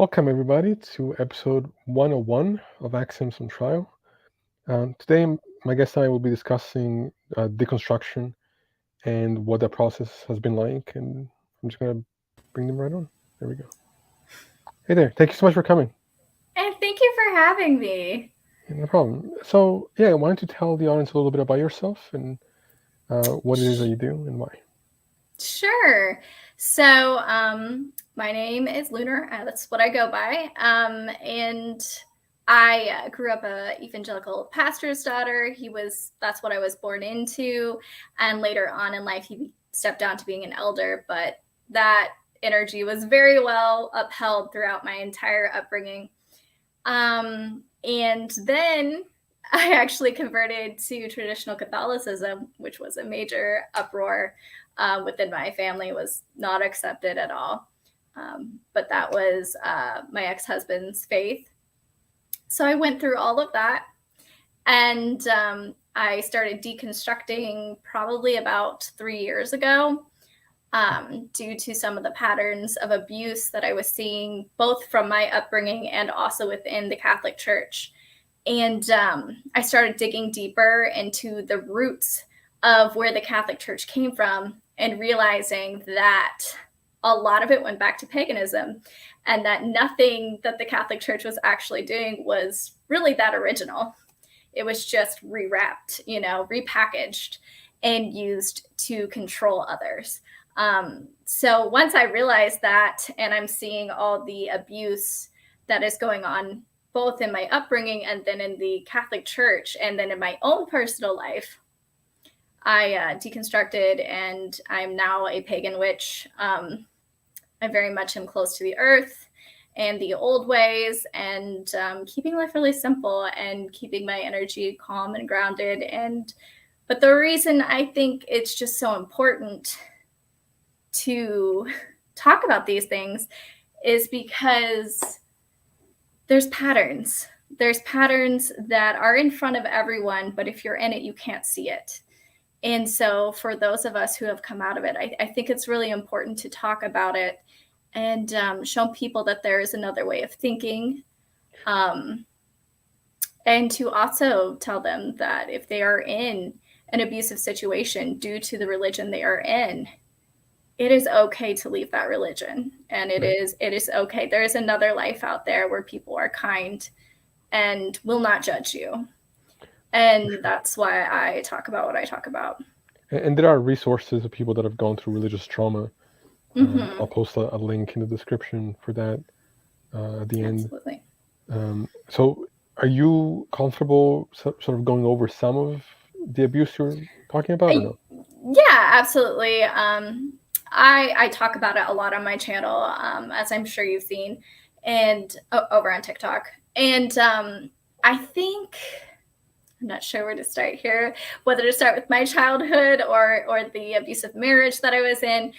Welcome, everybody, to episode 101 of Axioms on Trial. Today, my guest and I will be discussing deconstruction and what that process has been like. And I'm just going to bring them right on. There we go. Hey there. Thank you so much for coming. And thank you for having me. Yeah, no problem. So, why don't you tell the audience a little bit about yourself and what it is that you do and why? Sure. So, my name is Lunar. That's what I go by. And I grew up a evangelical pastor's daughter. That's what I was born into. And later on in life, he stepped down to being an elder. But that energy was very well upheld throughout my entire upbringing. And then I actually converted to traditional Catholicism, which was a major uproar within my family, was not accepted at all. But that was my ex-husband's faith. So I went through all of that, and I started deconstructing probably about 3 years ago due to some of the patterns of abuse that I was seeing, both from my upbringing and also within the Catholic Church. And I started digging deeper into the roots of where the Catholic Church came from and realizing that a lot of it went back to paganism, and that nothing that the Catholic Church was actually doing was really that original. It was just rewrapped, repackaged and used to control others. So once I realized that, and I'm seeing all the abuse that is going on both in my upbringing and then in the Catholic Church and then in my own personal life, I deconstructed, and I'm now a pagan witch. I very much am close to the earth and the old ways, and keeping life really simple and keeping my energy calm and grounded. But the reason I think it's just so important to talk about these things is because there's patterns. There's patterns that are in front of everyone, but if you're in it, you can't see it. And so for those of us who have come out of it, I think it's really important to talk about it and show people that there is another way of thinking. And to also tell them that if they are in an abusive situation due to the religion they are in, it is okay to leave that religion. And it is okay. There is another life out there where people are kind and will not judge you. And that's why I talk about what I talk about. And there are resources of people that have gone through religious trauma. Mm-hmm. I'll post a link in the description for that at the end. Absolutely. So are you comfortable sort of going over some of the abuse you're talking about, or no? Yeah, absolutely. I talk about it a lot on my channel, as I'm sure you've seen, and over on TikTok. And I think, I'm not sure where to start here, whether to start with my childhood or the abusive marriage that I was in.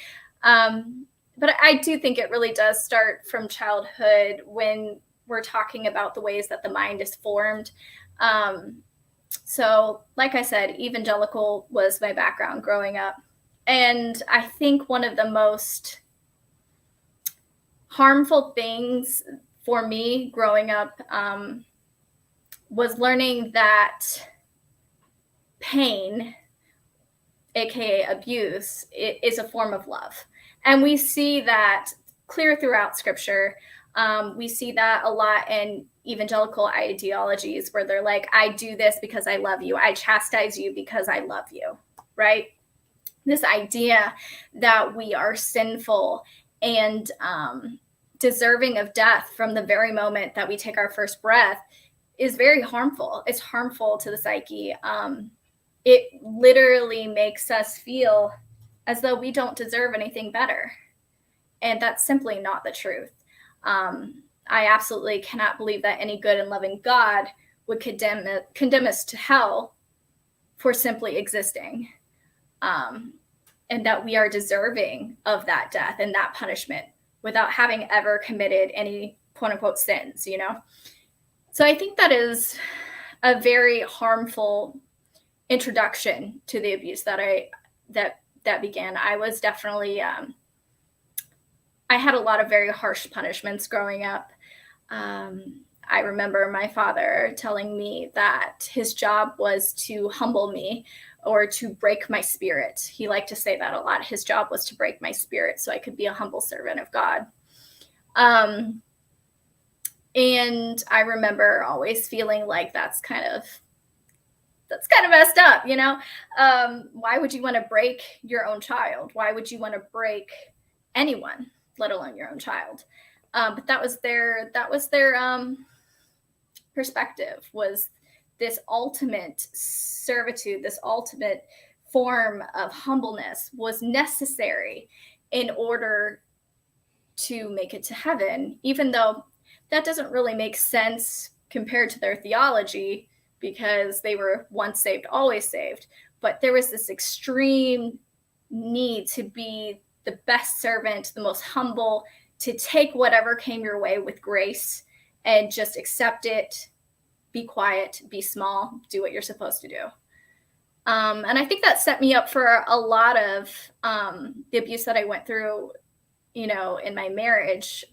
But I do think it really does start from childhood when we're talking about the ways that the mind is formed. So, like I said, evangelical was my background growing up. And I think one of the most harmful things for me growing up was learning that pain, aka abuse, is a form of love. And we see that clear throughout scripture. We see that a lot in evangelical ideologies where they're like, I do this because I love you. I chastise you because I love you, right? This idea that we are sinful and deserving of death from the very moment that we take our first breath is very harmful. It's harmful to the psyche. It literally makes us feel as though we don't deserve anything better. And that's simply not the truth. I absolutely cannot believe that any good and loving God would condemn us to hell for simply existing. And that we are deserving of that death and that punishment without having ever committed any quote unquote sins, So I think that is a very harmful introduction to the abuse that began. I was definitely, I had a lot of very harsh punishments growing up. I remember my father telling me that his job was to humble me or to break my spirit. He liked to say that a lot. His job was to break my spirit so I could be a humble servant of God. And I remember always feeling like that's kind of messed up, you know? Why would you want to break your own child? Why would you want to break anyone, let alone your own child? But that was their perspective, was this ultimate servitude, this ultimate form of humbleness was necessary in order to make it to heaven, even though that doesn't really make sense compared to their theology, because they were once saved, always saved. But there was this extreme need to be the best servant, the most humble, to take whatever came your way with grace and just accept it, be quiet, be small, do what you're supposed to do. And I think that set me up for a lot of the abuse that I went through, you know, in my marriage.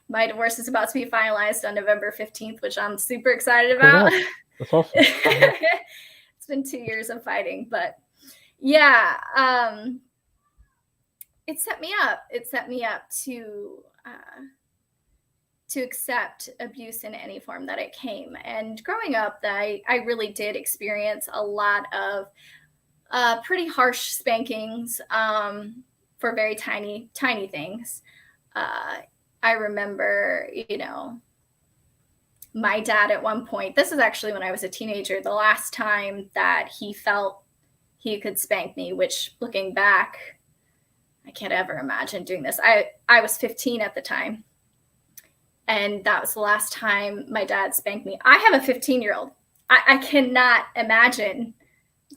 My divorce is about to be finalized on November 15th, which I'm super excited about. Congrats. That's awesome. It's been 2 years of fighting, but yeah, it set me up. It set me up to accept abuse in any form that it came. And growing up, I really did experience a lot of pretty harsh spankings for very tiny things. I remember, you know, my dad at one point, this is actually when I was a teenager, the last time that he felt he could spank me, which looking back, I can't ever imagine doing this. I was 15 at the time. And that was the last time my dad spanked me. I have a 15-year-old. I cannot imagine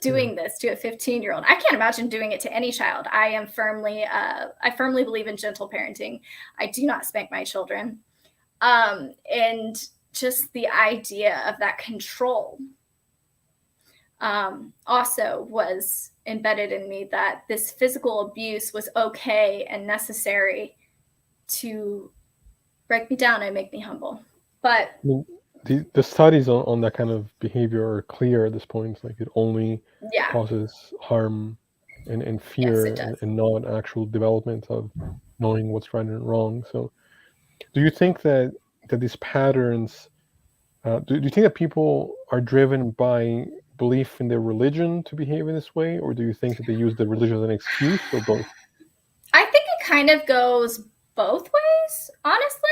doing this to a 15-year-old. I can't imagine doing it to any child. I firmly believe in gentle parenting. I do not spank my children. And just the idea of that control also was embedded in me, that this physical abuse was okay and necessary to break me down and make me humble. But the studies on that kind of behavior are clear at this point. Like, it only causes harm and fear, and not actual development of knowing what's right and wrong. So do you think that these patterns, do you think that people are driven by belief in their religion to behave in this way, or do you think that they use the religion as an excuse, or both? I think it kind of goes both ways, honestly,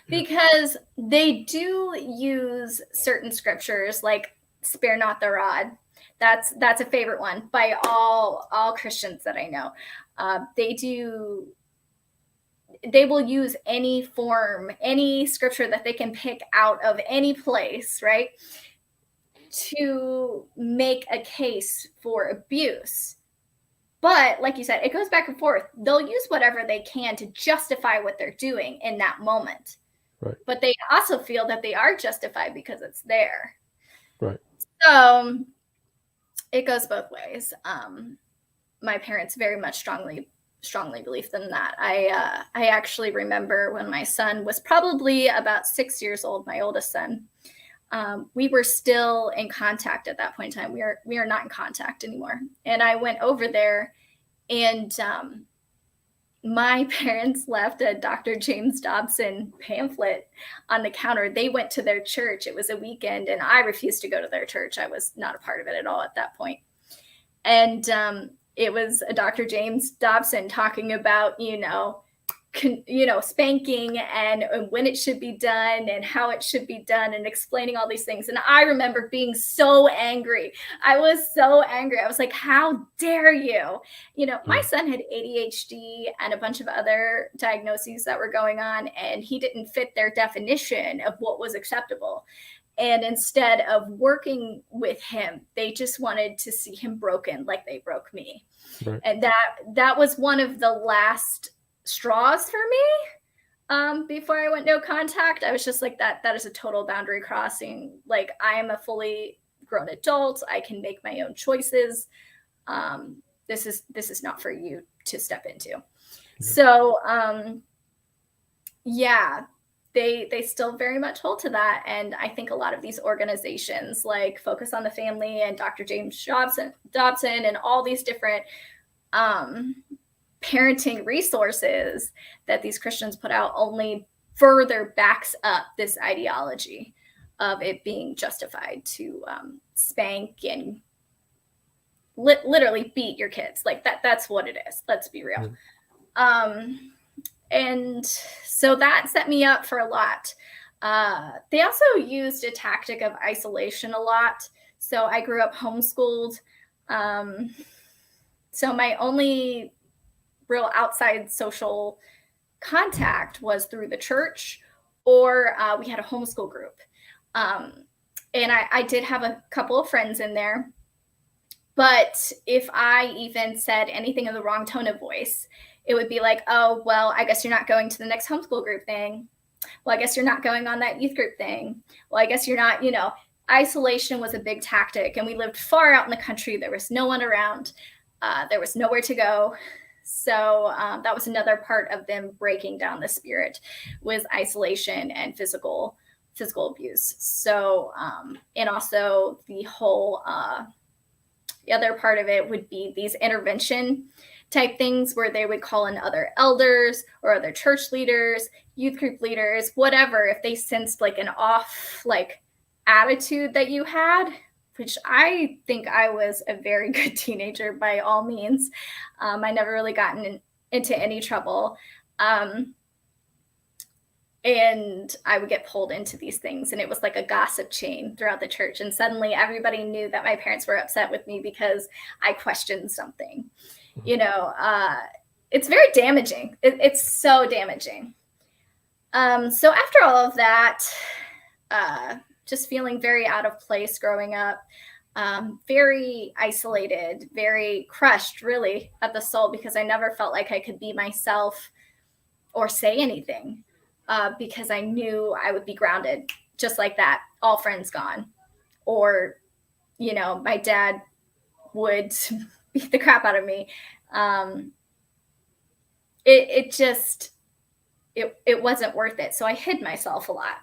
because they do use certain scriptures like spare not the rod. That's a favorite one by all Christians that I know. They will use any form, any scripture that they can pick out of any place, right, to make a case for abuse. But like you said, it goes back and forth. They'll use whatever they can to justify what they're doing in that moment. Right. But they also feel that they are justified because it's there. Right. So it goes both ways. My parents very much strongly believed in that. I actually remember when my son was probably about 6 years old, my oldest son. We were still in contact at that point in time. We are not in contact anymore. And I went over there, and my parents left a Dr. James Dobson pamphlet on the counter. They went to their church. It was a weekend, and I refused to go to their church. I was not a part of it at all at that point. And it was a Dr. James Dobson talking about, spanking and when it should be done and how it should be done, and explaining all these things. And I remember being so angry. I was so angry. I was like, how dare you? My son had ADHD and a bunch of other diagnoses that were going on, and he didn't fit their definition of what was acceptable. And instead of working with him, they just wanted to see him broken like they broke me. Right. And that was one of the last straws for me. Before I went no contact, I was just like, that is a total boundary crossing. Like, I am a fully grown adult. I can make my own choices. This is not for you to step into. So, yeah, they still very much hold to that. And I think a lot of these organizations like Focus on the Family and Dr. James Dobson and all these different parenting resources that these Christians put out only further backs up this ideology of it being justified to spank and literally beat your kids. Like that's what it is. Let's be real. And so that set me up for a lot. They also used a tactic of isolation a lot. So I grew up homeschooled. So my only real outside social contact was through the church, or we had a homeschool group. And I did have a couple of friends in there. But if I even said anything in the wrong tone of voice, it would be like, oh, well, I guess you're not going to the next homeschool group thing. Well, I guess you're not going on that youth group thing. Well, I guess you're not, isolation was a big tactic. And we lived far out in the country. There was no one around. There was nowhere to go. So that was another part of them breaking down the spirit, was isolation and physical abuse. So, and also the whole, the other part of it would be these intervention type things where they would call in other elders or other church leaders, youth group leaders, whatever, if they sensed like an off attitude that you had, which I think I was a very good teenager by all means. I never really gotten into any trouble. And I would get pulled into these things, and it was like a gossip chain throughout the church. And suddenly everybody knew that my parents were upset with me because I questioned something. It's very damaging. It's so damaging. So after all of that, just feeling very out of place growing up, very isolated, very crushed really at the soul, because I never felt like I could be myself or say anything. Because I knew I would be grounded just like that, all friends gone. Or, my dad would beat the crap out of me. It wasn't worth it. So I hid myself a lot.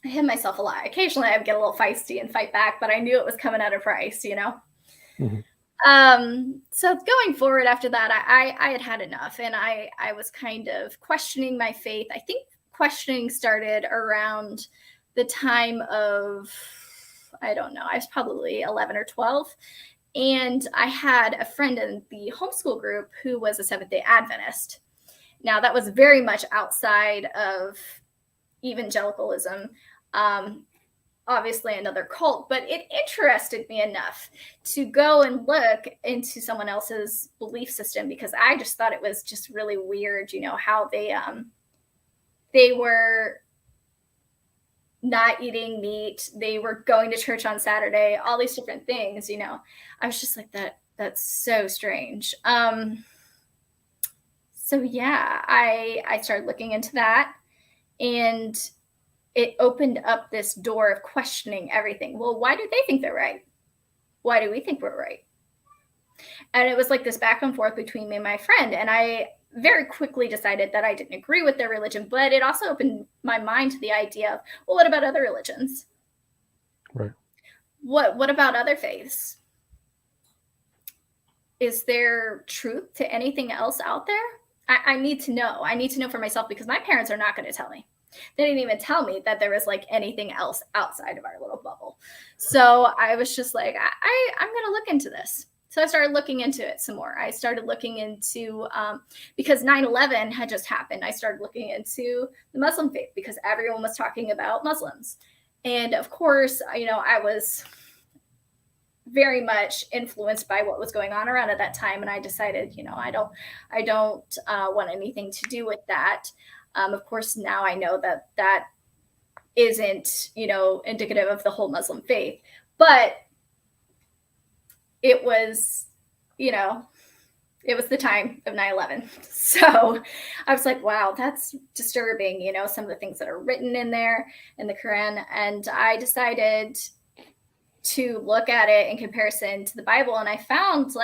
Occasionally I would get a little feisty and fight back, but I knew it was coming at a price, Mm-hmm. So going forward after that, I had enough, and I was kind of questioning my faith. I think questioning started around the time of, I don't know, I was probably 11 or 12. And I had a friend in the homeschool group who was a Seventh-day Adventist. Now, that was very much outside of evangelicalism. Obviously another cult, but it interested me enough to go and look into someone else's belief system, because I just thought it was just really weird, how they were not eating meat. They were going to church on Saturday, all these different things, I was just like, that's so strange. So yeah, I started looking into that, and it opened up this door of questioning everything. Well, why do they think they're right? Why do we think we're right? And it was like this back and forth between me and my friend. And I very quickly decided that I didn't agree with their religion, but it also opened my mind to the idea of, well, what about other religions? Right. What about other faiths? Is there truth to anything else out there? I need to know. I need to know for myself, because my parents are not going to tell me. They didn't even tell me that there was anything else outside of our little bubble. So I was just like, I'm going to look into this. So I started looking into it some more. I started looking into, because 9/11 had just happened, I started looking into the Muslim faith, because everyone was talking about Muslims. And of course, I was very much influenced by what was going on around at that time. And I decided, I don't want anything to do with that. Of course, now I know that isn't, indicative of the whole Muslim faith, but it was, it was the time of 9/11. So I was like, wow, that's disturbing, some of the things that are written in there in the Quran. And I decided to look at it in comparison to the Bible. And I found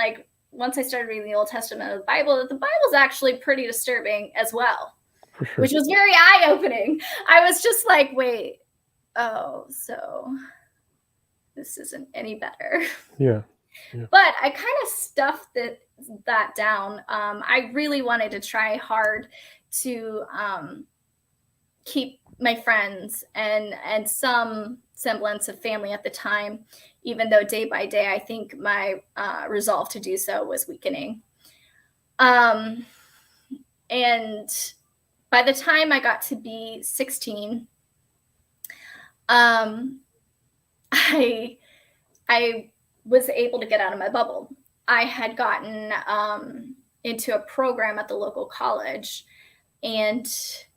once I started reading the Old Testament of the Bible, that the Bible's actually pretty disturbing as well, For sure. which was very eye-opening. I was just like, wait, oh, so this isn't any better. Yeah. But I kind of stuffed that down. I really wanted to try hard to keep my friends and some semblance of family at the time, even though day by day, I think my resolve to do so was weakening. And by the time I got to be 16, I was able to get out of my bubble. I had gotten into a program at the local college, and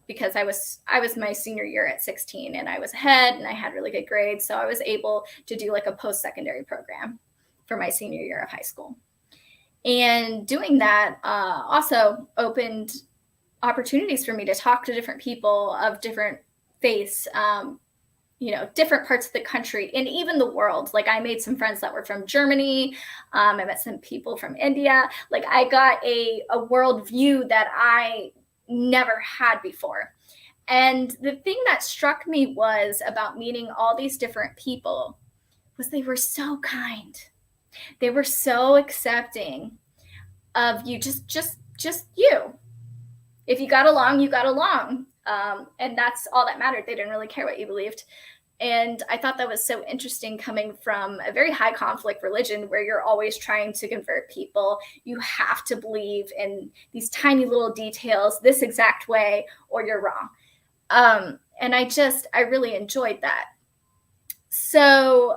because I was my senior year at 16 and I was ahead and I had really good grades, so I was able to do like a post-secondary program for my senior year of high school. And doing that also opened opportunities for me to talk to different people of different faiths, different parts of the country and even the world. Like I made some friends that were from Germany. I met some people from India. Like I got a world view that I never had before. And the thing that struck me was about meeting all these different people was they were so kind. They were so accepting of you, just you. If you got along, you got along. And that's all that mattered. They didn't really care what you believed. And I thought that was so interesting coming from a very high conflict religion where you're always trying to convert people. You have to believe in these tiny little details this exact way or you're wrong. And I really enjoyed that. So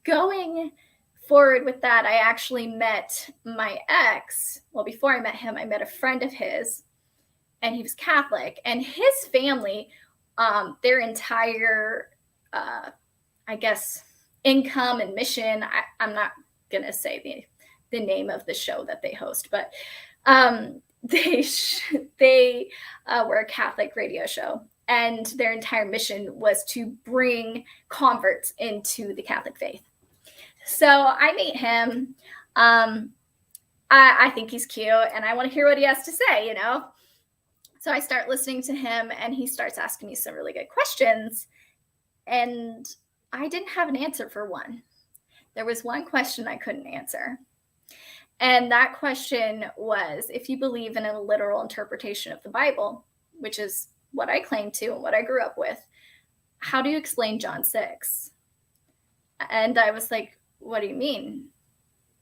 going forward with that, I actually met my ex. Well, before I met him, I met a friend of his, and he was Catholic, and his family, their entire, I guess, income and mission. I'm not going to say the name of the show that they host, but they were a Catholic radio show, and their entire mission was to bring converts into the Catholic faith. So I meet him. I think he's cute, and I want to hear what he has to say, So I start listening to him, and he starts asking me some really good questions. And I didn't have an answer for one. There was one question I couldn't answer. And that question was, if you believe in a literal interpretation of the Bible, which is what I claim to and what I grew up with, how do you explain John 6? And I was like, what do you mean?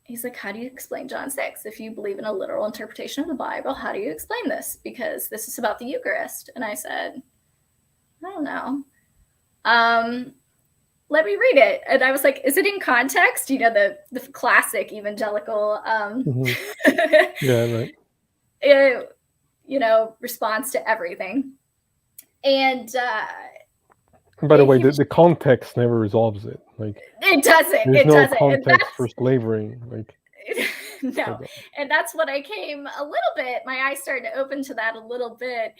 He's like, how do you explain John 6? If you believe in a literal interpretation of the Bible, how do you explain this? Because this is about the Eucharist. And I said, I don't know. Let me read it. And I was like, is it in context? The classic evangelical Yeah, right. Response to everything. And by the way, the context never resolves it. Like it doesn't. There's it no doesn't. context for slavery. Like no. And that's what I came a little bit. My eyes started to open to that a little bit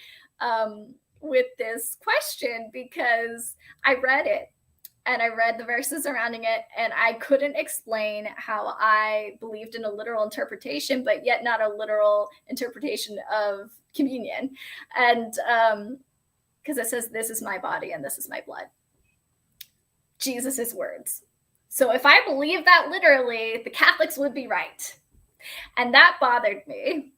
with this question, because I read it and I read the verses surrounding it, and I couldn't explain how I believed in a literal interpretation, but yet not a literal interpretation of communion. And because it says, this is my body and this is my blood. Jesus's words. So if I believe that literally, the Catholics would be right. And that bothered me.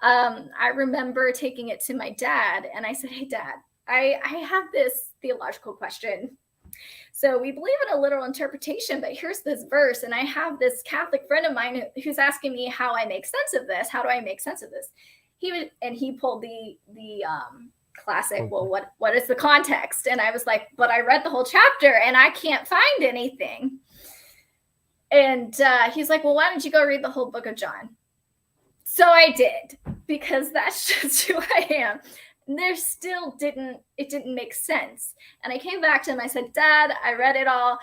I remember taking it to my dad, and I said, hey, Dad, I have this theological question. So we believe in a literal interpretation, but here's this verse, and I have this Catholic friend of mine who's asking me how I make sense of this. How do I make sense of this? He pulled the classic, well, what is the context? And I was like, but I read the whole chapter and I can't find anything. And he's like, well, why don't you go read the whole book of John? So I did, because that's just who I am. And it didn't make sense. And I came back to him. I said, Dad, I read it all.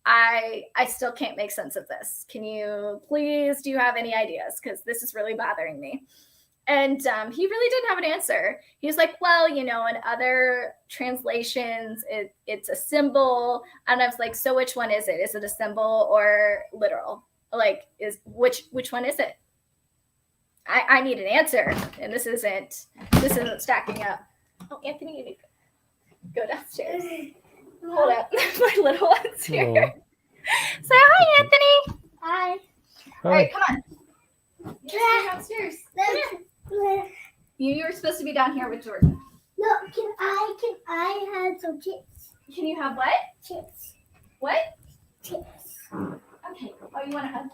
I still can't make sense of this. Do you have any ideas? Because this is really bothering me. And he really didn't have an answer. He was like, well, in other translations, it's a symbol. And I was like, so which one is it? Is it a symbol or literal? Like, is which one is it? I need an answer, and this isn't stacking up. Oh, Anthony, you need to go downstairs. Hold up, my little one's here. Oh. Say hi, Anthony. Hi. All right, come on. Go downstairs. You were supposed to be down here with Jordan. No, can I have some chips? Can you have what? Chips. What? Chips. Okay. Oh, you want to have?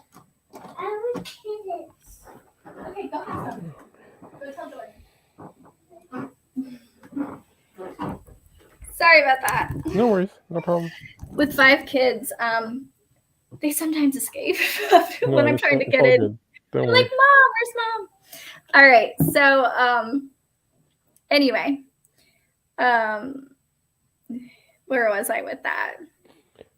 I want chips. Okay, go have some. Go tell Jordan. Sorry about that. No worries, no problem. With 5 kids, they sometimes escape when No, I'm trying to get in. They're like, Mom, where's Mom? All right. So, anyway, where was I with that?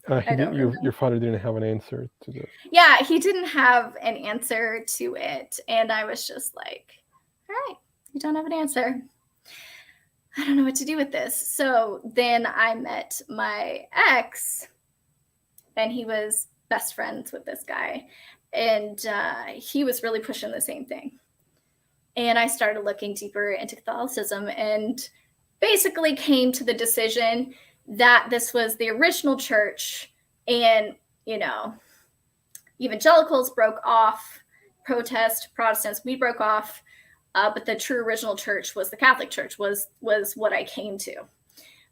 Your father didn't have an answer to this. Yeah, he didn't have an answer to it. And I was just like, all right, you don't have an answer. I don't know what to do with this. So then I met my ex, and he was best friends with this guy. And he was really pushing the same thing. And I started looking deeper into Catholicism and basically came to the decision that this was the original church, and, you know, evangelicals broke off, Protestants, we broke off, but the true original church was the Catholic Church, was what I came to,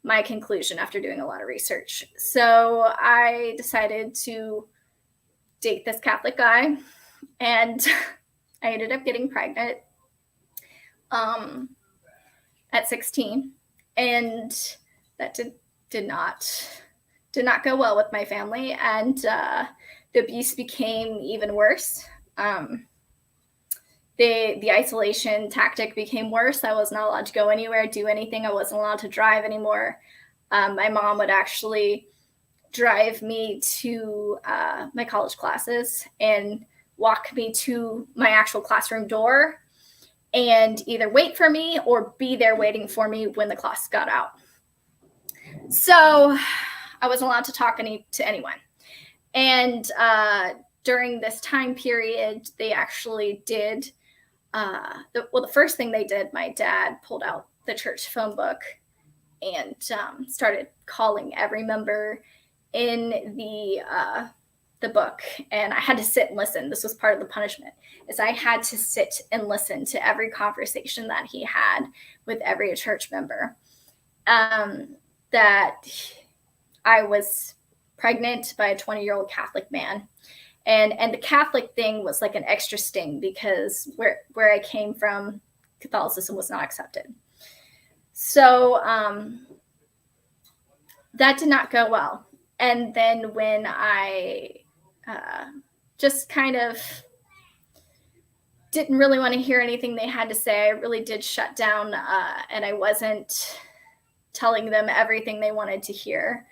my conclusion after doing a lot of research. So I decided to date this Catholic guy, and I ended up getting pregnant at 16, and that did not go well with my family, and the abuse became even worse. The isolation tactic became worse. I was not allowed to go anywhere, do anything. I wasn't allowed to drive anymore. My mom would actually drive me to my college classes and walk me to my actual classroom door and either wait for me or be there waiting for me when the class got out. So I wasn't allowed to talk to anyone. And during this time period, they actually did, the first thing they did, my dad pulled out the church phone book and started calling every member in the book, and I had to sit and listen. This was part of the punishment, is I had to sit and listen to every conversation that he had with every church member. That I was pregnant by a 20-year-old Catholic man. And the Catholic thing was like an extra sting because where I came from, Catholicism was not accepted. So that did not go well. And then when I just kind of didn't really want to hear anything they had to say, I really did shut down, and I wasn't telling them everything they wanted to hear.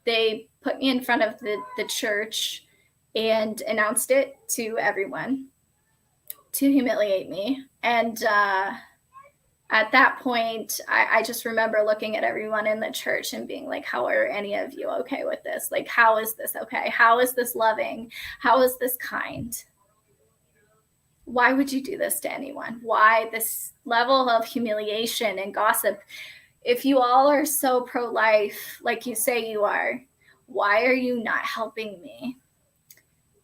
They put me in front of the church and announced it to everyone to humiliate me. And at that point, I just remember looking at everyone in the church and being like, how are any of you okay with this? Like, how is this okay? How is this loving? How is this kind? Why would you do this to anyone? Why this level of humiliation and gossip? If you all are so pro-life, like you say you are, why are you not helping me?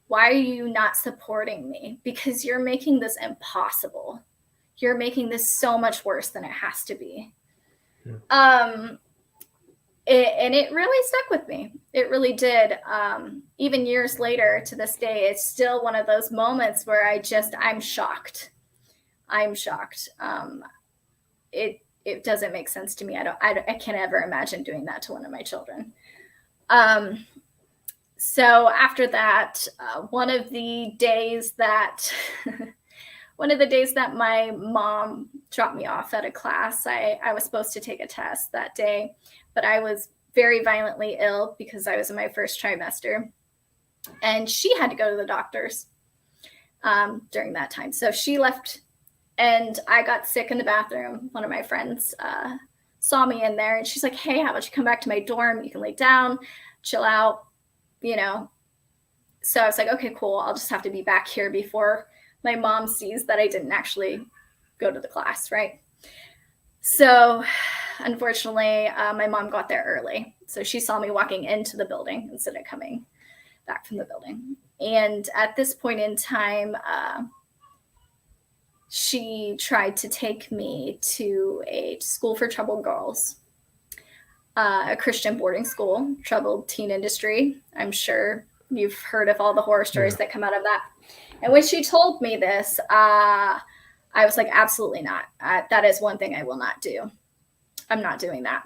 Why are you not supporting me? Because you're making this impossible. You're making this so much worse than it has to be. Yeah. And it really stuck with me. It really did. Even years later, to this day, it's still one of those moments where I'm shocked. I'm shocked. It doesn't make sense to me. I can't ever imagine doing that to one of my children. So after that, one of the days that my mom dropped me off at a class, I was supposed to take a test that day, but I was very violently ill because I was in my first trimester, and she had to go to the doctors during that time. So she left, and I got sick in the bathroom. One of my friends saw me in there, and she's like, hey, how about you come back to my dorm? You can lay down, chill out, you know, So I was like, okay, cool. I'll just have to be back here before my mom sees that I didn't actually go to the class, right? So unfortunately, my mom got there early. So she saw me walking into the building instead of coming back from the building. And at this point in time, she tried to take me to a school for troubled girls, a Christian boarding school, troubled teen industry. I'm sure you've heard of all the horror stories that come out of that. And when she told me this, I was like, absolutely not. That is one thing I will not do. I'm not doing that,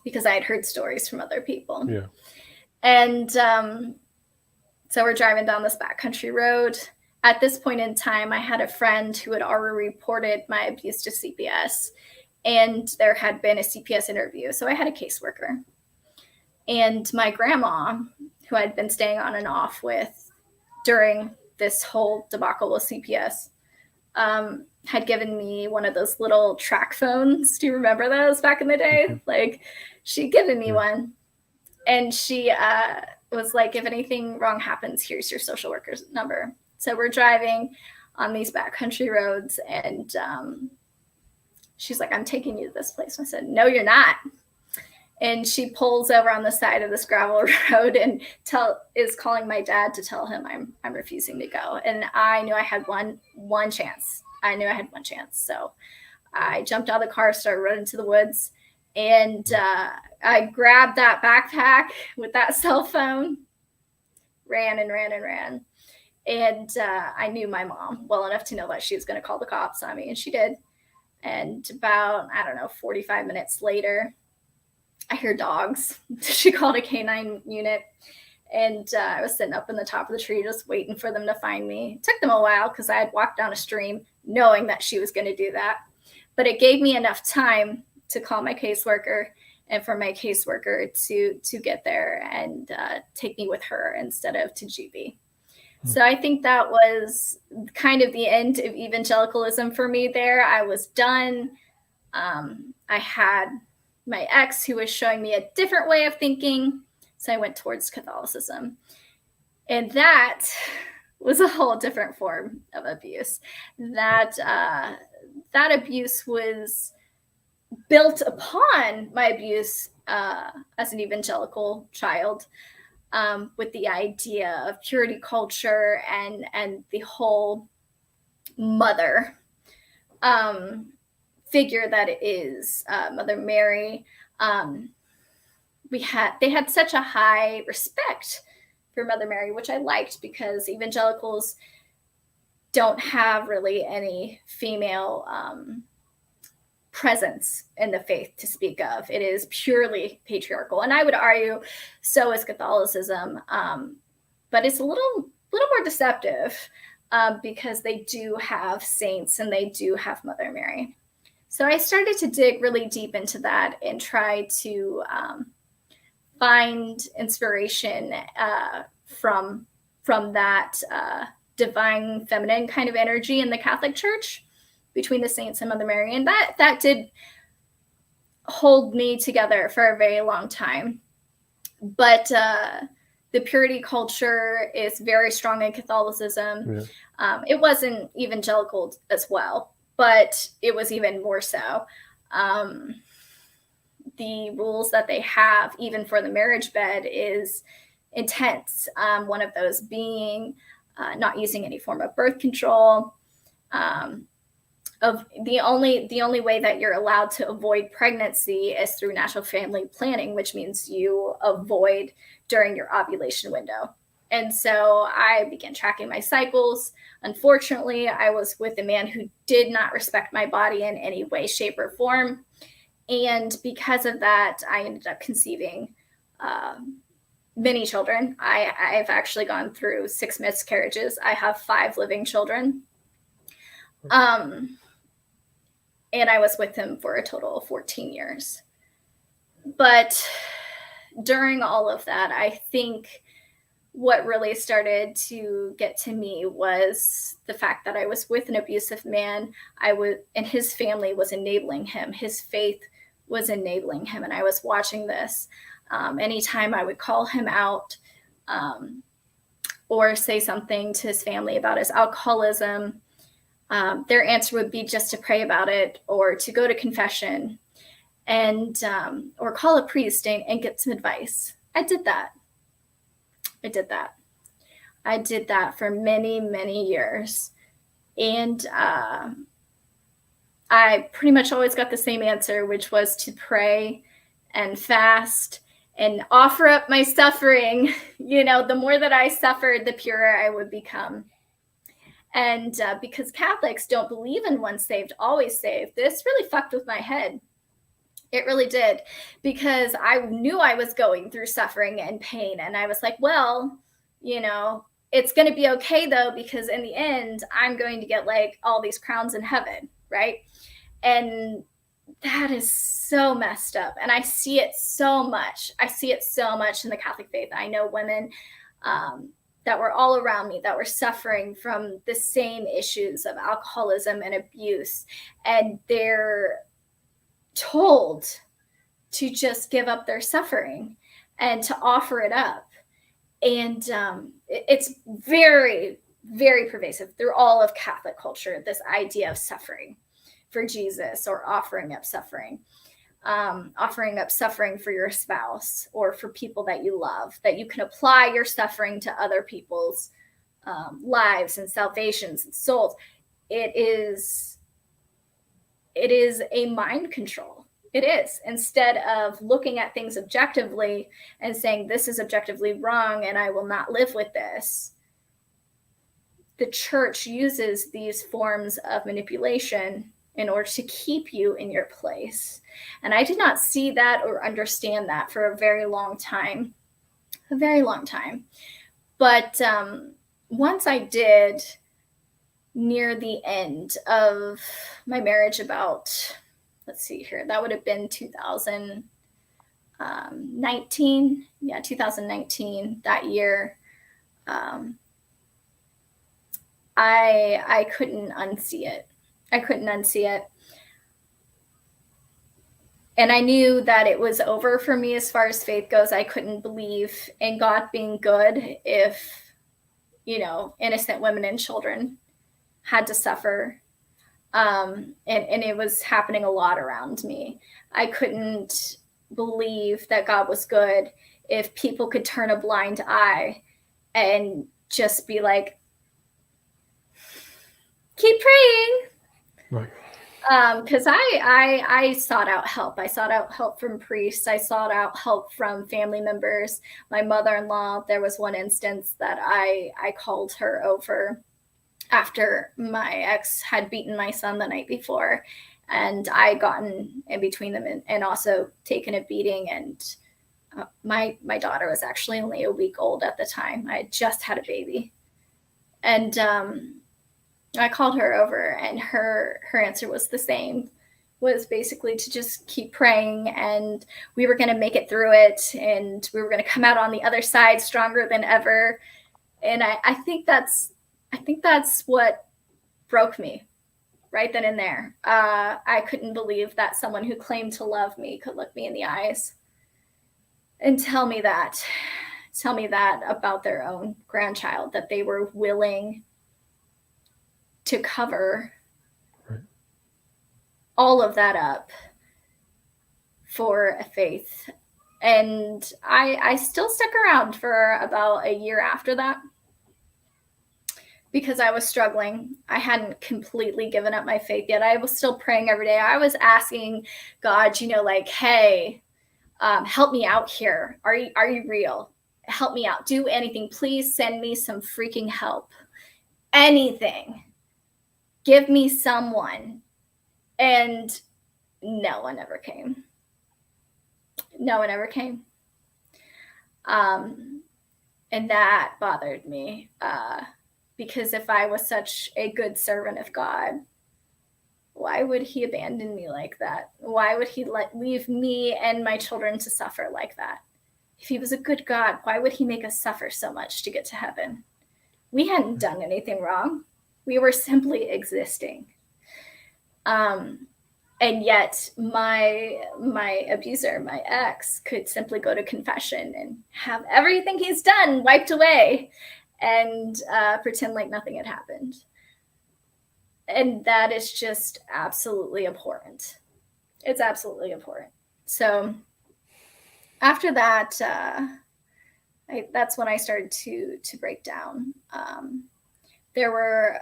because I had heard stories from other people. Yeah. And so we're driving down this backcountry road. At this point in time, I had a friend who had already reported my abuse to CPS, and there had been a CPS interview. So I had a caseworker. And my grandma, who I'd been staying on and off with during this whole debacle with CPS, had given me one of those little track phones. Do you remember those back in the day? Like, she'd given me one. And she was like, if anything wrong happens, here's your social worker's number. So we're driving on these backcountry roads, and she's like, I'm taking you to this place. And I said, no, you're not. And she pulls over on the side of this gravel road and is calling my dad to tell him I'm refusing to go. And I knew I had one chance. I knew I had one chance. So I jumped out of the car, started running to the woods, and I grabbed that backpack with that cell phone, ran. And I knew my mom well enough to know that she was going to call the cops on me, and she did. And about, 45 minutes later, I hear dogs. She called a canine unit, and I was sitting up in the top of the tree just waiting for them to find me. It took them a while because I had walked down a stream knowing that she was going to do that. But it gave me enough time to call my caseworker and for my caseworker to get there and take me with her instead of to GB. So I think that was kind of the end of evangelicalism for me there. I was done. I had my ex who was showing me a different way of thinking. So I went towards Catholicism. And that was a whole different form of abuse. That abuse was built upon my abuse as an evangelical child, with the idea of purity culture and the whole mother figure that it is Mother Mary. They had such a high respect for Mother Mary, which I liked, because evangelicals don't have really any female presence in the faith to speak of. It is purely patriarchal, and I would argue so is Catholicism, but it's a little more deceptive because they do have saints and they do have Mother Mary. So I started to dig really deep into that and try to find inspiration from that divine feminine kind of energy in the Catholic Church between the saints and Mother Mary. And that did hold me together for a very long time. But the purity culture is very strong in Catholicism. Yeah. It wasn't evangelical as well, but it was even more so. The rules that they have, even for the marriage bed, is intense. One of those being not using any form of birth control. Of the only way that you're allowed to avoid pregnancy is through natural family planning, which means you avoid during your ovulation window. And so I began tracking my cycles. Unfortunately, I was with a man who did not respect my body in any way, shape, or form. And because of that, I ended up conceiving many children. I've actually gone through 6 miscarriages. I have 5 living children. And I was with him for a total of 14 years. But during all of that, I think what really started to get to me was the fact that I was with an abusive man. And his family was enabling him. His faith was enabling him. And I was watching this. Anytime I would call him out, or say something to his family about his alcoholism, their answer would be just to pray about it or to go to confession and or call a priest and get some advice. I did that for many, many years. And I pretty much always got the same answer, which was to pray and fast and offer up my suffering. You know, the more that I suffered, the purer I would become. And because Catholics don't believe in once saved, always saved, this really fucked with my head. It really did, because I knew I was going through suffering and pain. And I was like, well, you know, it's going to be okay, though, because in the end, I'm going to get like all these crowns in heaven. Right. And that is so messed up. And I see it so much. I see it so much in the Catholic faith. I know women that were all around me that were suffering from the same issues of alcoholism and abuse. And they're told to just give up their suffering and to offer it up. And it's very, very pervasive through all of Catholic culture, this idea of suffering for Jesus, or offering up suffering for your spouse or for people that you love, that you can apply your suffering to other people's lives and salvations and souls. It is a mind control. It is. Instead of looking at things objectively and saying, this is objectively wrong and I will not live with this, the church uses these forms of manipulation in order to keep you in your place. And I did not see that or understand that for a very long time. But once I did, near the end of my marriage, about, let's see here, that would have been 2019. Yeah, 2019, that year. I couldn't unsee it. And I knew that it was over for me as far as faith goes. I couldn't believe in God being good if, you know, innocent women and children had to suffer. And it was happening a lot around me. I couldn't believe that God was good if people could turn a blind eye and just be like, keep praying. Right. Because I sought out help. I sought out help from priests. I sought out help from family members. My mother-in-law, there was one instance that I called her over after my ex had beaten my son the night before. And I gotten in between them and also taken a beating. And my daughter was actually only a week old at the time. I had just had a baby. And I called her over, and her answer was the same, was basically to just keep praying, and we were going to make it through it, and we were going to come out on the other side stronger than ever. And I think that's what broke me right then and there. I couldn't believe that someone who claimed to love me could look me in the eyes and tell me that about their own grandchild, that they were willing to cover all of that up for a faith. And I still stuck around for about a year after that because I was struggling. I hadn't completely given up my faith yet. I was still praying every day. I was asking God, you know, like, hey, help me out here. Are you real? Help me out. Do anything. Please send me some freaking help. Anything. Give me someone. And no one ever came. And that bothered me because if I was such a good servant of God, why would he abandon me like that? Why would he leave me and my children to suffer like that? If he was a good God, why would he make us suffer so much to get to heaven? We hadn't done anything wrong. We were simply existing. And yet my abuser, my ex, could simply go to confession and have everything he's done wiped away. and pretend like nothing had happened. And that is just absolutely abhorrent. It's absolutely abhorrent. So after that, that's when I started to break down. There were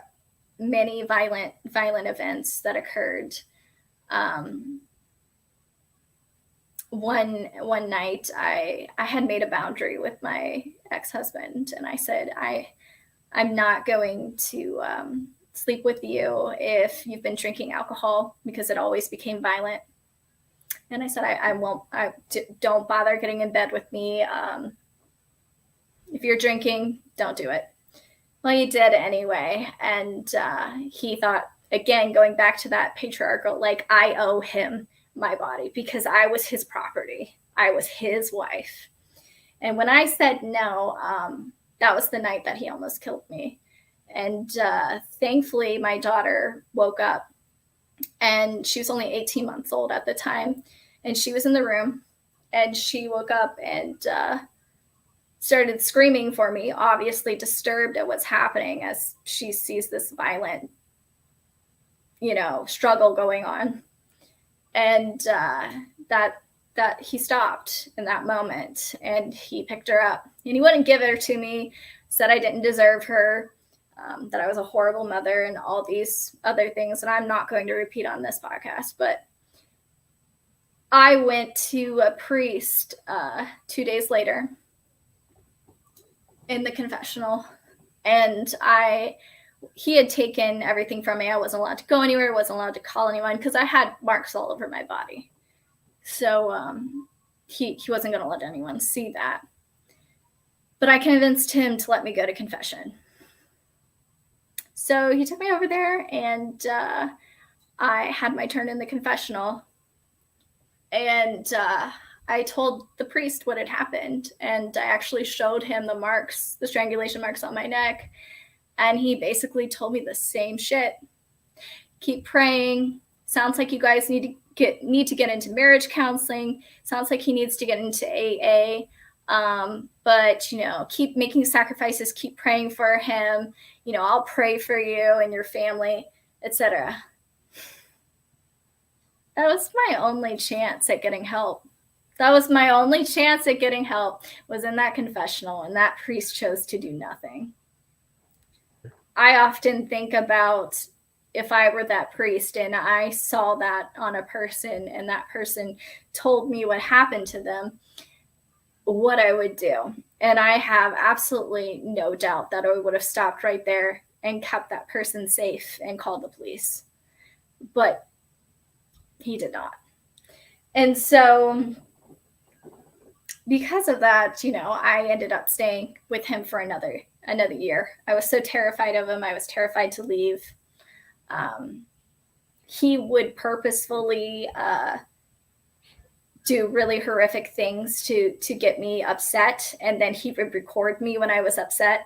many violent events that occurred. One night, I had made a boundary with my ex-husband, and I said, I'm not going to sleep with you if you've been drinking alcohol, because it always became violent. And I said, I won't. Don't bother getting in bed with me. If you're drinking, don't do it. Well, he did anyway. And he thought, again, going back to that patriarchal, like, I owe him my body because I was his property. I was his wife. And when I said no, that was the night that he almost killed me. And thankfully, my daughter woke up, and she was only 18 months old at the time. And she was in the room, and she woke up and started screaming for me, obviously disturbed at what's happening as she sees this violent, struggle going on. And that he stopped in that moment, and he picked her up, and he wouldn't give her to me, said I didn't deserve her, that I was a horrible mother, and all these other things that I'm not going to repeat on this podcast. But I went to a priest 2 days later in the confessional, and he had taken everything from me. I wasn't allowed to go anywhere, wasn't allowed to call anyone, because I had marks all over my body. So he wasn't going to let anyone see that. But I convinced him to let me go to confession. So he took me over there, and I had my turn in the confessional. And I told the priest what had happened, and I actually showed him the marks, the strangulation marks on my neck. And he basically told me the same shit. Keep praying. Sounds like you guys need to get into marriage counseling. Sounds like he needs to get into AA. But keep making sacrifices. Keep praying for him. I'll pray for you and your family, etc. That was my only chance at getting help. Was in that confessional, and that priest chose to do nothing. I often think about if I were that priest and I saw that on a person, and that person told me what happened to them, what I would do. And I have absolutely no doubt that I would have stopped right there and kept that person safe and called the police. But he did not. And so because of that, I ended up staying with him for another year. I was so terrified of him. I was terrified to leave. He would purposefully do really horrific things to get me upset. And then he would record me when I was upset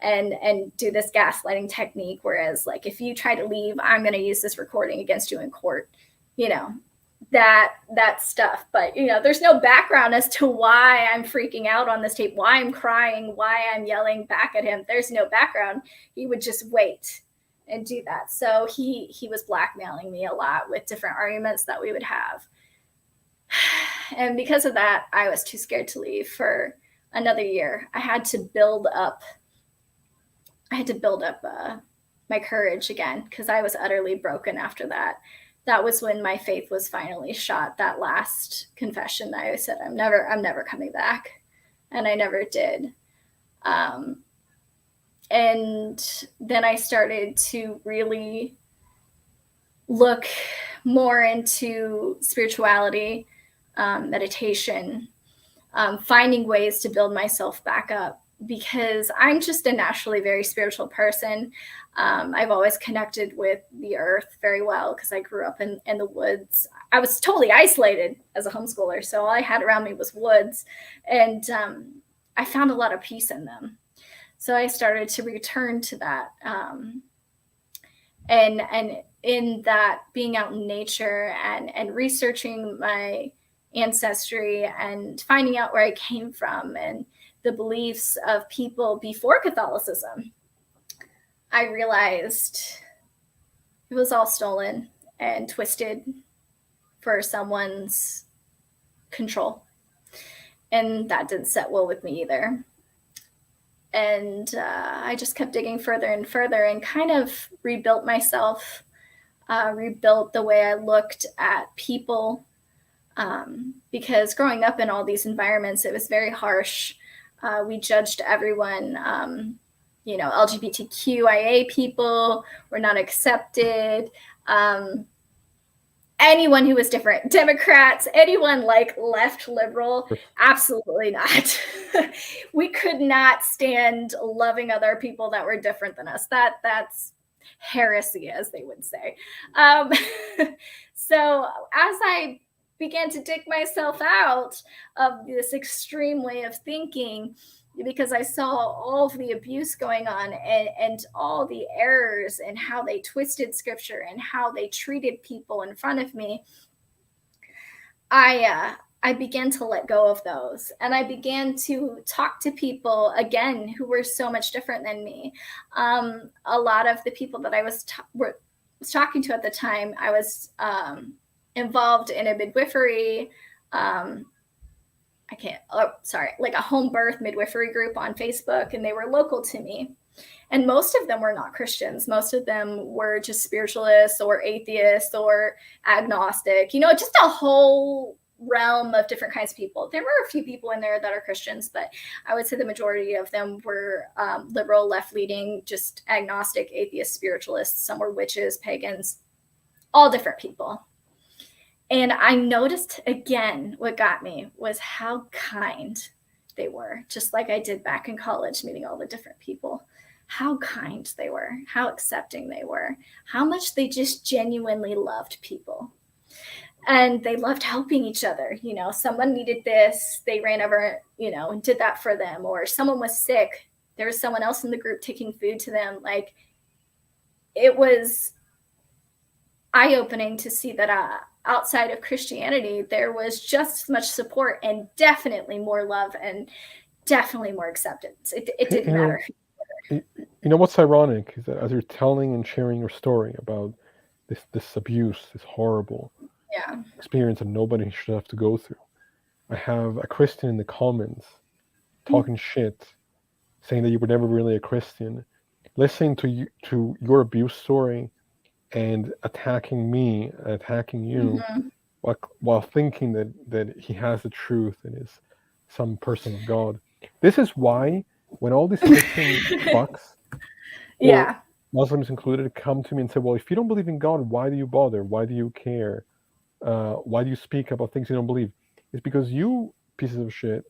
and do this gaslighting technique. Whereas, like, if you try to leave, I'm going to use this recording against you in court, that stuff. But, there's no background as to why I'm freaking out on this tape, why I'm crying, why I'm yelling back at him. There's no background. He would just wait and do that. So he was blackmailing me a lot with different arguments that we would have. And because of that, I was too scared to leave for another year. I had to build up my courage again, because I was utterly broken after that. That was when my faith was finally shot. That last confession that I said, I'm never coming back. And I never did. And then I started to really look more into spirituality, meditation, finding ways to build myself back up, because I'm just a naturally very spiritual person. I've always connected with the earth very well because I grew up in the woods. I was totally isolated as a homeschooler, so all I had around me was woods, and I found a lot of peace in them. So I started to return to that, and in that, being out in nature and researching my ancestry and finding out where I came from and the beliefs of people before Catholicism, I realized it was all stolen and twisted for someone's control. And that didn't set well with me either. And I just kept digging further and further and kind of rebuilt myself, rebuilt the way I looked at people. Because growing up in all these environments, it was very harsh. We judged everyone. LGBTQIA people were not accepted. Anyone who was different, Democrats, anyone like left liberal, absolutely not. We could not stand loving other people that were different than us. That's heresy, as they would say. So as I began to dig myself out of this extreme way of thinking, because I saw all of the abuse going on and all the errors and how they twisted scripture and how they treated people in front of me, I began to let go of those. And I began to talk to people, again, who were so much different than me. A lot of the people that I was talking to at the time, I was involved in a midwifery, like a home birth midwifery group on Facebook, and they were local to me. And most of them were not Christians. Most of them were just spiritualists or atheists or agnostic, just a whole realm of different kinds of people. There were a few people in there that are Christians, but I would say the majority of them were liberal, left-leaning, just agnostic, atheist, spiritualists. Some were witches, pagans, all different people. And I noticed again, what got me was how kind they were, just like I did back in college, meeting all the different people, how kind they were, how accepting they were, how much they just genuinely loved people. And they loved helping each other. Someone needed this, they ran over, and did that for them. Or someone was sick, there was someone else in the group taking food to them. Like, it was eye-opening to see that outside of Christianity, there was just as much support and definitely more love and definitely more acceptance. It didn't matter. What's ironic is that as you're telling and sharing your story about this abuse, this horrible experience that nobody should have to go through, I have a Christian in the comments talking shit, saying that you were never really a Christian, listening to your abuse story and attacking me, attacking you, while thinking that he has the truth and is some person of God. This is why when all these Christian fucks, or Muslims included, come to me and say, well, if you don't believe in God, why do you bother? Why do you care? Why do you speak about things you don't believe? It's because you pieces of shit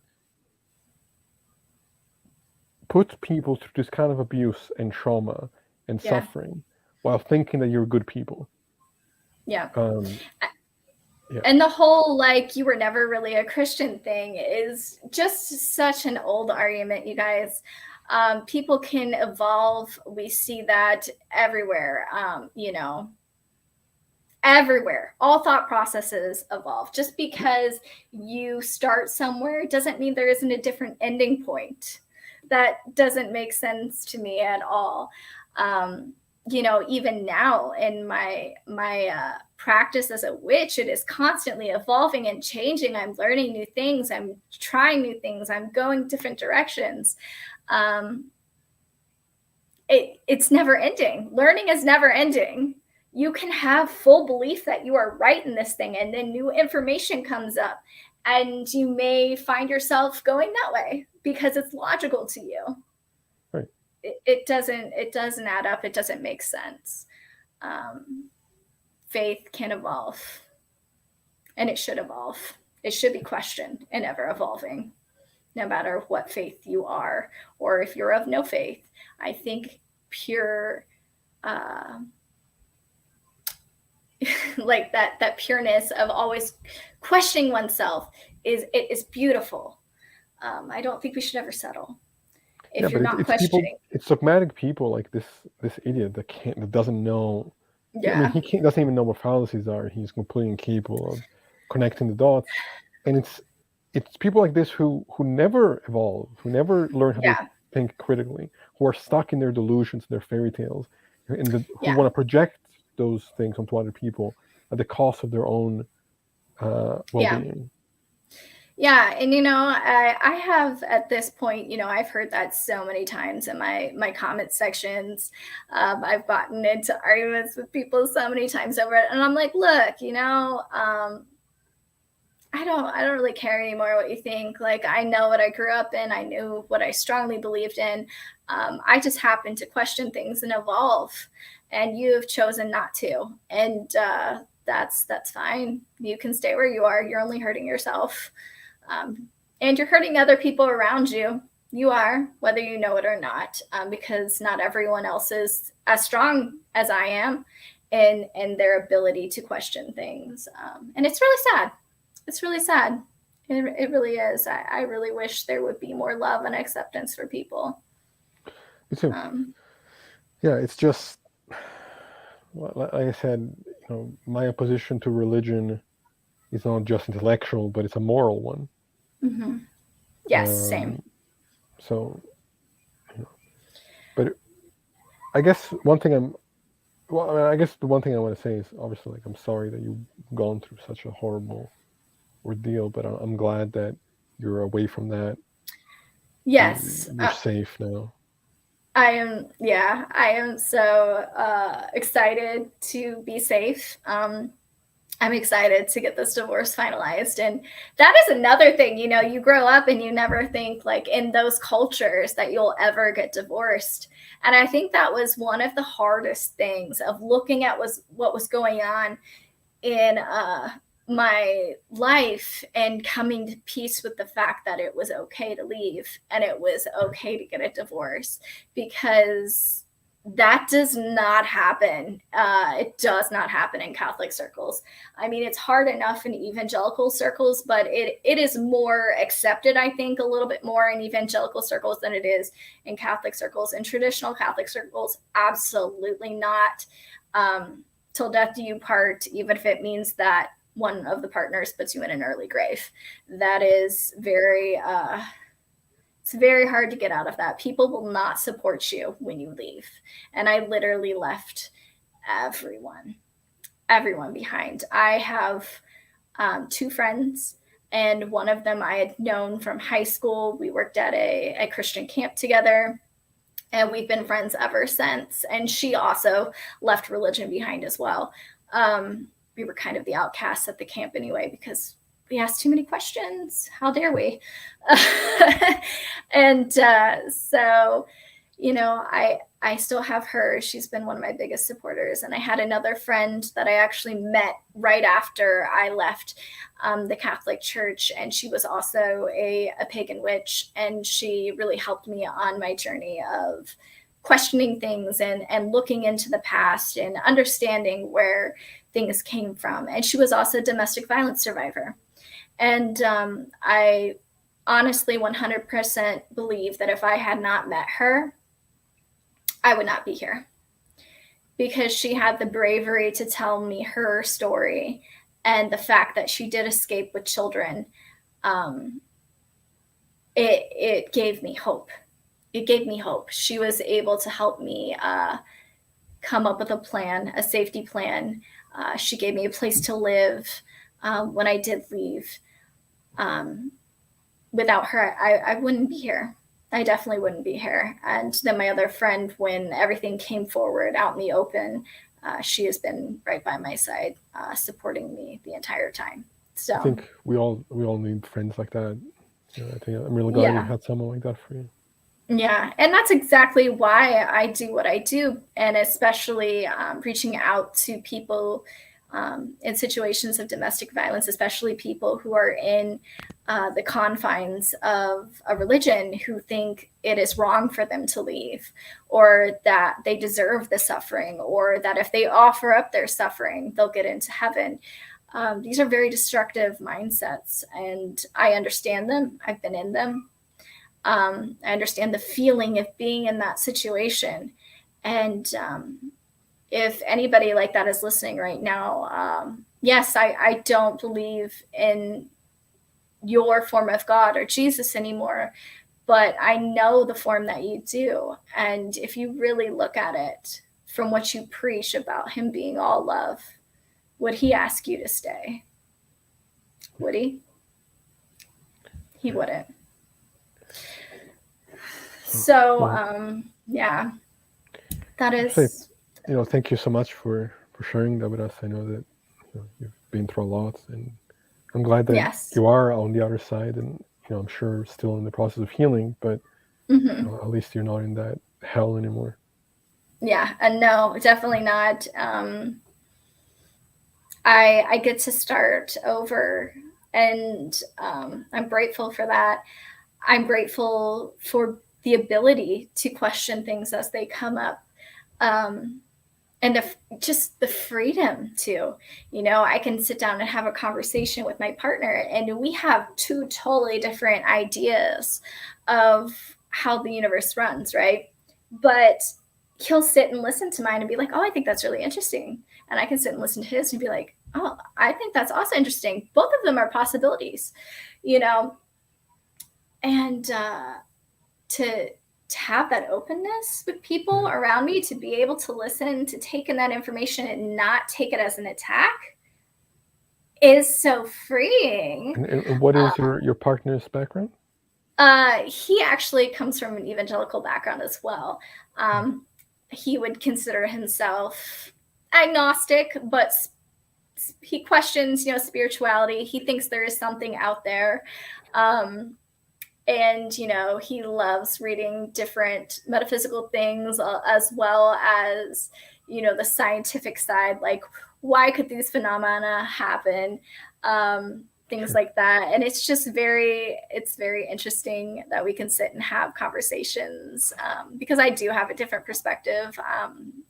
put people through this kind of abuse and trauma and suffering while thinking that you're good people. And the whole, like, you were never really a Christian thing is just such an old argument, you guys. People can evolve. We see that everywhere, everywhere. All thought processes evolve. Just because you start somewhere doesn't mean there isn't a different ending point. That doesn't make sense to me at all. Even now in my practice as a witch, it is constantly evolving and changing. I'm learning new things. I'm trying new things. I'm going different directions. It's never ending. Learning is never ending. You can have full belief that you are right in this thing, and then new information comes up, and you may find yourself going that way because it's logical to you. Right. It doesn't add up. It doesn't make sense. Faith can evolve, and it should evolve. It should be questioned and ever evolving, no matter what faith you are, or if you're of no faith. I think pure, like that pureness of always questioning oneself is beautiful. I don't think we should ever settle if you're not questioning. It's dogmatic people like this idiot that doesn't know. Yeah. I mean, doesn't even know what fallacies are. He's completely incapable of connecting the dots, and it's people like this who never evolve, who never learn how to Yeah. think critically, who are stuck in their delusions, their fairy tales, and who Yeah. want to project those things onto other people at the cost of their own well-being. Yeah, and I have at this point, I've heard that so many times in my comment sections. I've gotten into arguments with people so many times over it, and I'm like, look, I don't really care anymore what you think. Like, I know what I grew up in. I knew what I strongly believed in. I just happen to question things and evolve, and you have chosen not to, and that's fine. You can stay where you are. You're only hurting yourself. And you're hurting other people around you. You are, whether you know it or not, because not everyone else is as strong as I am in their ability to question things. And it's really sad. It's really sad. It really is. I really wish there would be more love and acceptance for people. Me too. Yeah, it's just, like I said, my opposition to religion is not just intellectual, but it's a moral one. Mm-hmm. Yes, same. So, but I guess the one thing I want to say is obviously, like, I'm sorry that you've gone through such a horrible ordeal, but I'm glad that you're away from that. Yes. You're safe now. I am so excited to be safe. I'm excited to get this divorce finalized. And that is another thing, you grow up and you never think, like, in those cultures that you'll ever get divorced. And I think that was one of the hardest things of looking at what was going on in my life and coming to peace with the fact that it was okay to leave and it was okay to get a divorce, because that does not happen. It does not happen in Catholic circles. I mean, it's hard enough in evangelical circles, but it is more accepted, I think, a little bit more in evangelical circles than it is in Catholic circles. In traditional Catholic circles, absolutely not. Till death do you part, even if it means that one of the partners puts you in an early grave. That is it's very hard to get out of that. People will not support you when you leave. And I literally left everyone behind. I have 2 friends, and one of them I had known from high school. We worked at a Christian camp together, and we've been friends ever since. And she also left religion behind as well. We were kind of the outcasts at the camp anyway, because we asked too many questions. How dare we? And so, I still have her. She's been one of my biggest supporters. And I had another friend that I actually met right after I left the Catholic Church. And she was also a pagan witch. And she really helped me on my journey of questioning things and looking into the past and understanding where things came from. And she was also a domestic violence survivor. And I honestly 100% believe that if I had not met her, I would not be here, because she had the bravery to tell me her story, and the fact that she did escape with children. It gave me hope. It gave me hope. She was able to help me come up with a plan, a safety plan. She gave me a place to live when I did leave. Without her, I wouldn't be here. I definitely wouldn't be here. And then my other friend, when everything came forward out in the open, she has been right by my side, supporting me the entire time. So I think we all need friends like that. I think I'm really glad you had someone like that for you. Yeah, and that's exactly why I do what I do, and especially reaching out to people in situations of domestic violence, especially people who are in the confines of a religion, who think it is wrong for them to leave, or that they deserve the suffering, or that if they offer up their suffering, they'll get into heaven. These are very destructive mindsets, and I understand them. I've been in them. I understand the feeling of being in that situation. And if anybody like that is listening right now, yes, I don't believe in your form of God or Jesus anymore, but I know the form that you do. And if you really look at it from what you preach about him being all love, would he ask you to stay? Would he? He wouldn't. So, yeah, that is. Thank you so much for sharing that with us. I know that you've been through a lot, and I'm glad that Yes. you are on the other side, and I'm sure still in the process of healing, but at least you're not in that hell anymore. Yeah, and no, definitely not. I get to start over, and I'm grateful for that. I'm grateful for the ability to question things as they come up. And just the freedom to, I can sit down and have a conversation with my partner, and we have two totally different ideas of how the universe runs, right? But he'll sit and listen to mine and be like, oh, I think that's really interesting. And I can sit and listen to his and be like, oh, I think that's also interesting. Both of them are possibilities, and to have that openness with people around me, to be able to listen, to take in that information and not take it as an attack, is so freeing. And what is your partner's background? He actually comes from an evangelical background as well. He would consider himself agnostic, but he questions, spirituality. He thinks there is something out there. And, he loves reading different metaphysical things as well as, the scientific side, like why could these phenomena happen? Things like that. And it's just very interesting that we can sit and have conversations, because I do have a different perspective.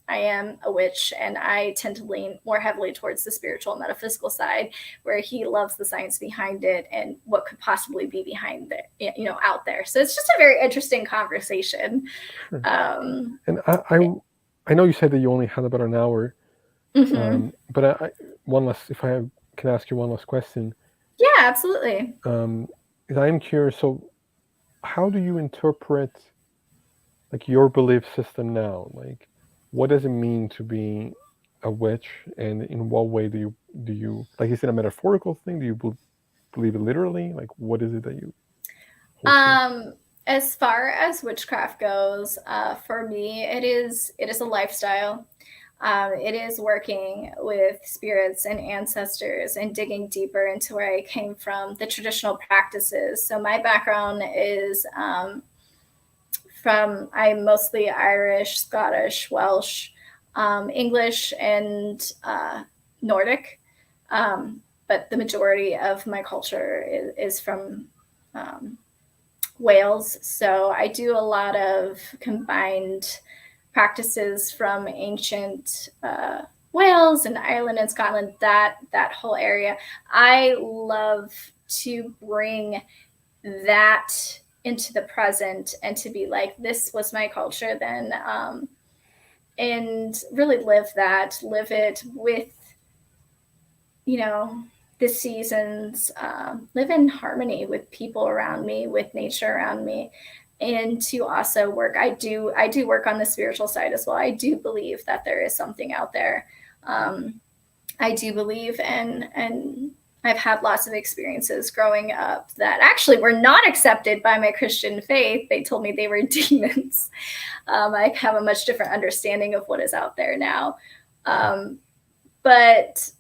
I am a witch, and I tend to lean more heavily towards the spiritual metaphysical side, where he loves the science behind it and what could possibly be behind it, out there. So it's just a very interesting conversation. Sure. And I know you said that you only had about an hour, but if I can ask you one last question. Yeah, absolutely. I'm curious. So, how do you interpret like your belief system now? Like, what does it mean to be a witch, and in what way do you like? Is it a metaphorical thing? Do you believe it literally? Like, what is it that you? As far as witchcraft goes, for me, it is a lifestyle. It is working with spirits and ancestors and digging deeper into where I came from, the traditional practices. So my background is I'm mostly Irish, Scottish, Welsh, English, and Nordic. But the majority of my culture is from Wales. So I do a lot of combined practices from ancient Wales and Ireland and Scotland, that whole area. I love to bring that into the present and to be like, this was my culture then, and really live it with, the seasons, live in harmony with people around me, with nature around me. And to also work, I do work on the spiritual side as well. I do believe that there is something out there. I do believe, and I've had lots of experiences growing up that actually were not accepted by my Christian faith. They told me they were demons. I have a much different understanding of what is out there now. But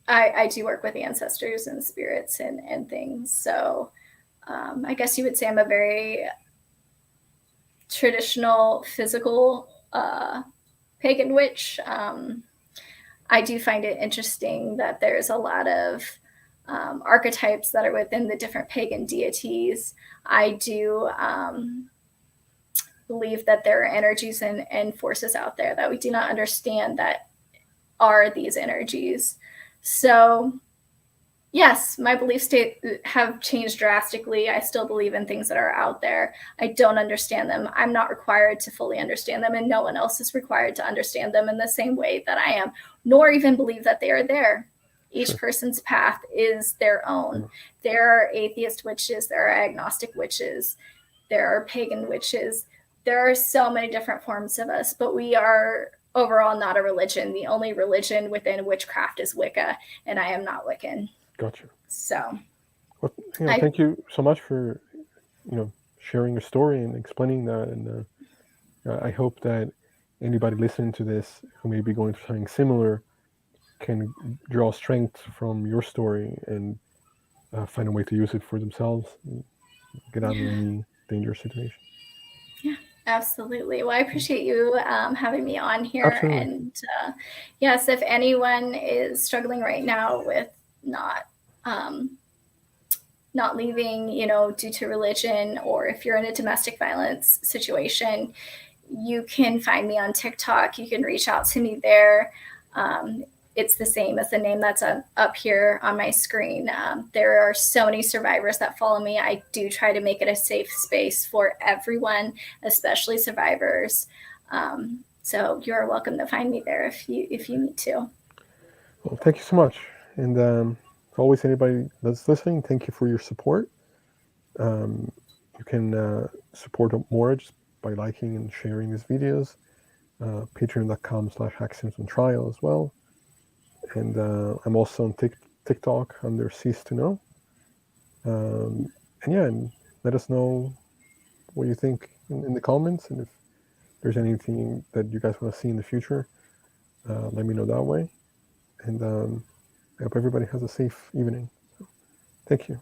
I do work with ancestors and spirits and things. So I guess you would say I'm a very traditional physical pagan witch. I do find it interesting that there's a lot of archetypes that are within the different pagan deities. I do believe that there are energies and forces out there that we do not understand that are these energies. So yes, my beliefs have changed drastically. I still believe in things that are out there. I don't understand them. I'm not required to fully understand them, and no one else is required to understand them in the same way that I am, nor even believe that they are there. Each Sure. person's path is their own. Mm. There are atheist witches, there are agnostic witches, there are pagan witches. There are so many different forms of us, but we are overall not a religion. The only religion within witchcraft is Wicca, and I am not Wiccan. Gotcha. So, Well, thank you so much for sharing your story and explaining that. And I hope that anybody listening to this who may be going through something similar can draw strength from your story and find a way to use it for themselves and get out of any dangerous situation. Yeah, absolutely. Well, I appreciate you having me on here. Absolutely. And yes, if anyone is struggling right now with not leaving, due to religion, or if you're in a domestic violence situation, you can find me on TikTok. You can reach out to me there. It's the same as the name that's up here on my screen. There are so many survivors that follow me. I do try to make it a safe space for everyone, especially survivors. So you're welcome to find me there if you need to. Well, thank you so much. And always, anybody that's listening, thank you for your support. You can support more just by liking and sharing these videos. Patreon.com/HackSimsOnTrial as well. And I'm also on TikTok under Cease to Know. And let us know what you think in the comments, and if there's anything that you guys want to see in the future, let me know that way. And I hope everybody has a safe evening. So, thank you.